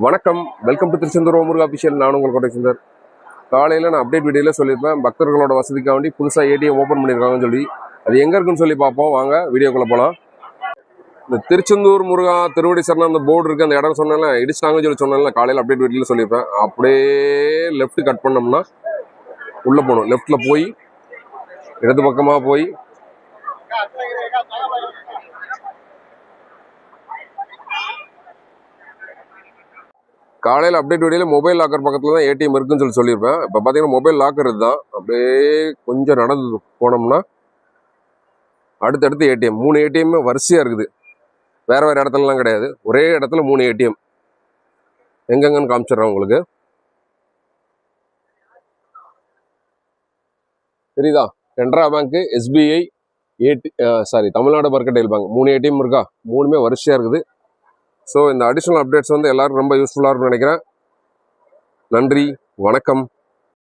வணக்கம், welcome to Tiruchendur Muruga official. நான் உங்கள் கோட்டை சுந்தர். காலையில் நான் அப்டேட் வீடியோவில் சொல்லியிருப்பேன், பக்தர்களோட வசதிக்காக வேண்டி புதுசாக ஏடிஎம் ஓப்பன் பண்ணியிருக்காங்கன்னு சொல்லி. அது எங்கே இருக்குன்னு சொல்லி பார்ப்போம், வாங்க வீடியோக்குள்ளே போகலாம். இந்த திருச்செந்தூர் முருகா திருவடி சரணம் அந்த போர்டு இருக்குது, அந்த இடம் சொன்னேன்ல, இடிச்சிட்டாங்கன்னு சொல்லி சொன்னேன்ல, காலையில் அப்டேட் வீடியோவில் சொல்லியிருப்பேன். அப்படியே லெஃப்ட் கட் பண்ணோம்னா உள்ளே போகணும். லெஃப்ட்டில் போய் இடது பக்கமாக போய் காலையில் அப்டேட் வீடியோவில் மொபைல் லாக்கர் பக்கத்தில் தான் ஏடிஎம் இருக்குன்னு சொல்லியிருப்பேன். இப்போ பார்த்தீங்கன்னா மொபைல் லாக்கர் இதுதான். அப்படியே கொஞ்சம் நடந்து போனோம்னா அடுத்தடுத்து ஏடிஎம், 3 ஏடிஎம் வரிசையாக இருக்குது. வேறு வேறு இடத்துலலாம் கிடையாது, ஒரே இடத்துல 3 ஏடிஎம். எங்கெங்கன்னு காமிச்சிட்றேன் உங்களுக்கு. தெரியுதா? Canara bank, SBI, Tamil Nadu mercantile bank, 3 ATM இருக்கா. 3மே வரிசையாக இருக்குது. ஸோ இந்த அடிஷ்னல் அப்டேட்ஸ் வந்து எல்லாருக்கும் ரொம்ப யூஸ்ஃபுல்லாக இருக்கும்னு நினைக்கிறேன். நன்றி, வணக்கம்.